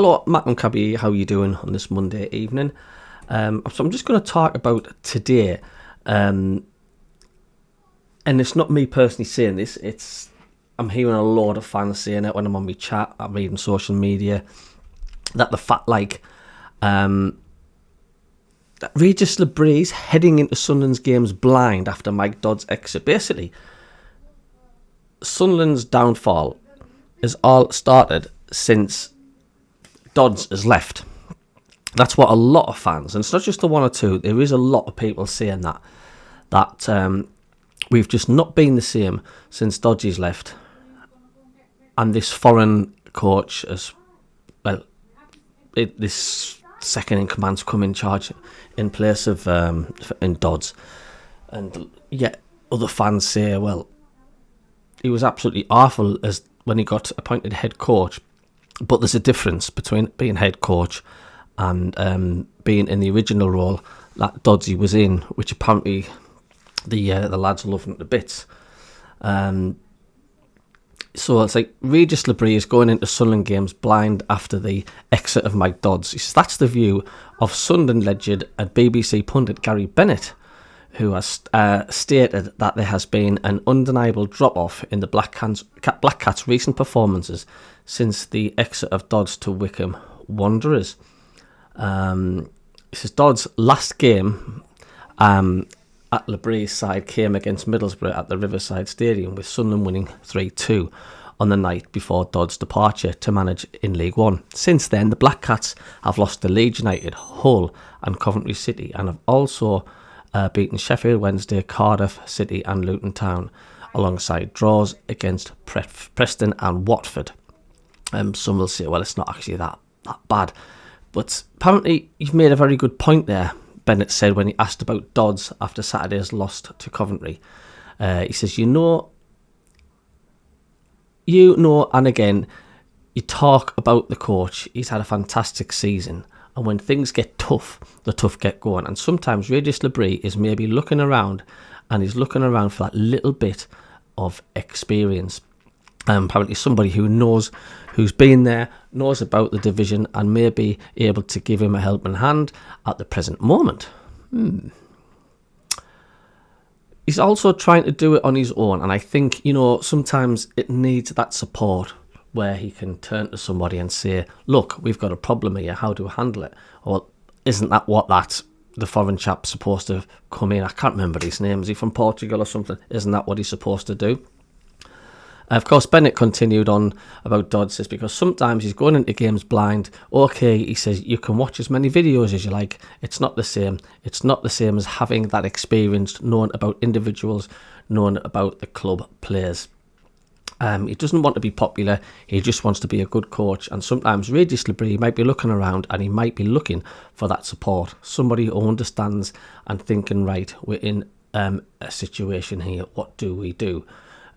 Hello, MACKEM CABBIE. How are you doing on this Monday evening? So I'm just going to talk about today, and it's not me personally saying this. I'm hearing a lot of fans saying it when I'm on my chat. I'm reading social media that the fact that Regis Bris heading into Sunderland's games blind after Mike Dodds' exit. Basically, Sunderland's downfall is all started since Dodds has left. That's what a lot of fans, and it's not just the one or two, there is a lot of people saying that we've just not been the same since Dodds left, and this foreign coach as well, this second in command's come in charge in place of in Dodds, and yet other fans say, well, he was absolutely awful as when he got appointed head coach. But there's a difference between being head coach and being in the original role that Dodds was in, which apparently the lads are loving to bits. So it's like Regis Bris is going into Sunderland games blind after the exit of Mike Dodds. He says that's the view of Sunderland legend and BBC pundit Gary Bennett, who has stated that there has been an undeniable drop-off in the Black Cats' recent performances since the exit of Dodds to Wycombe Wanderers. He says Dodds' last game at Bris' side came against Middlesbrough at the Riverside Stadium, with Sunderland winning 3-2 on the night before Dodds' departure to manage in League One. Since then, the Black Cats have lost to Leeds United, Hull and Coventry City, and have also beaten Sheffield Wednesday, Cardiff City and Luton Town, alongside draws against Preston and Watford. Some will say, well, it's not actually that bad. But apparently you've made a very good point there, Bennett said when he asked about Dodds after Saturday's loss to Coventry. He says, you know, and again, you talk about the coach. He's had a fantastic season. And when things get tough, the tough get going. And sometimes Regis Bris is maybe looking around, and he's looking around for that little bit of experience. Apparently somebody who knows, who's been there, knows about the division, and may be able to give him a helping hand at the present moment. He's also trying to do it on his own, and I think, sometimes it needs that support where he can turn to somebody and say, look, we've got a problem here, how do we handle it? Or isn't that what the foreign chap's supposed to come in? I can't remember his name. Is he from Portugal or something? Isn't that what he's supposed to do? Of course, Bennett continued on about Dodds, says, because sometimes he's going into games blind. Okay, he says, you can watch as many videos as you like. It's not the same. It's not the same as having that experience, knowing about individuals, knowing about the club players. He doesn't want to be popular. He just wants to be a good coach. And sometimes Regis Bris might be looking around, and he might be looking for that support. Somebody who understands and thinking, right, we're in a situation here. What do we do?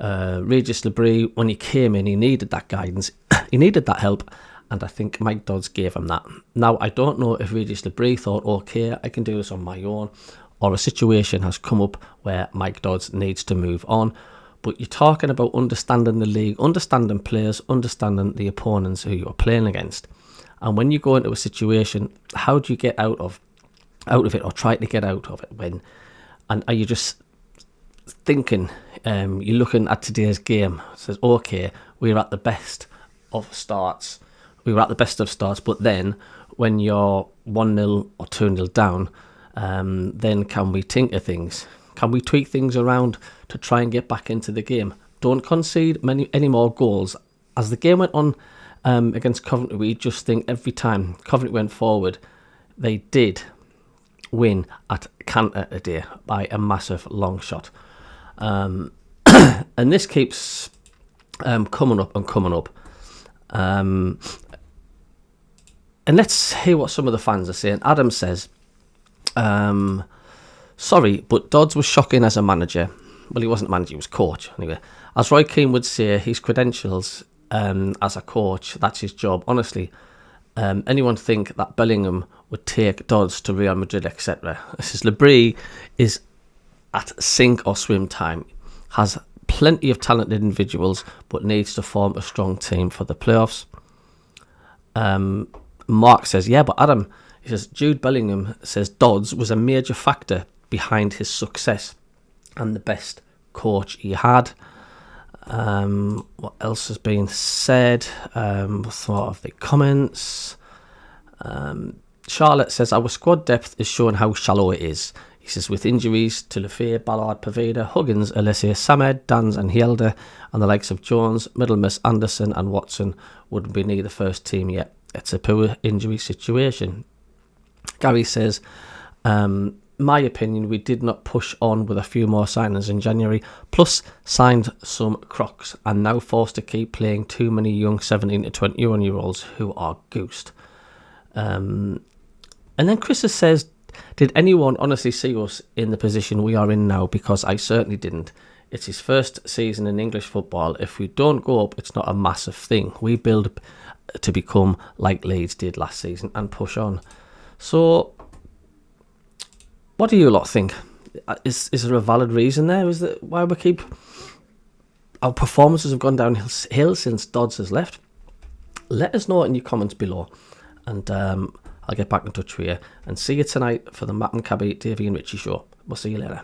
Regis Bris, when he came in, he needed that guidance. He needed that help. And I think Mike Dodds gave him that. Now, I don't know if Regis Bris thought, okay, I can do this on my own, or a situation has come up where Mike Dodds needs to move on. But you're talking about understanding the league, understanding players, understanding the opponents who you're playing against. And when you go into a situation, how do you get out of it, or try to get out of it? And are you just thinking, you're looking at today's game, it says, okay, we're at the best of starts. We were at the best of starts, but then when you're 1-0 or 2-0 down, then can we tinker things? Can we tweak things around to try and get back into the game? Don't concede any more goals. As the game went on against Coventry, we just think every time Coventry went forward, they did win at canter a day by a massive long shot. And this keeps coming up and coming up. And let's hear what some of the fans are saying. Adam says, sorry, but Dodds was shocking as a manager. Well, he wasn't manager, he was coach. Anyway, as Roy Keane would say, his credentials as a coach, that's his job. Honestly, anyone think that Bellingham would take Dodds to Real Madrid, etc.? This is Bris is at sink or swim time, has plenty of talented individuals, but needs to form a strong team for the playoffs. Mark says, yeah, but Adam, he says, Jude Bellingham says Dodds was a major factor behind his success and the best coach he had. What else has been said? Thought of the comments. Charlotte says, our squad depth is showing how shallow it is. He says, with injuries to Lafayette, Ballard, Pavida, Huggins, Alessia, Samed, Dans and Hielder, and the likes of Jones, Middlemiss, Anderson and Watson wouldn't be near the first team yet. It's a poor injury situation. Gary says, my opinion, we did not push on with a few more signings in January, plus signed some crocs, and now forced to keep playing too many young 17 to 21-year-olds who are goosed. And then Chris says, did anyone honestly see us in the position we are in now? Because I certainly didn't. It's his first season in English football. If we don't go up, it's not a massive thing. We build to become like Leeds did last season and push on. So, what do you lot think? Is there a valid reason there? Is that why we keep... Our performances have gone downhill since Dodds has left? Let us know in your comments below. And I'll get back in touch with you. And see you tonight for the Matt and Cabby, Davey and Richie show. We'll see you later.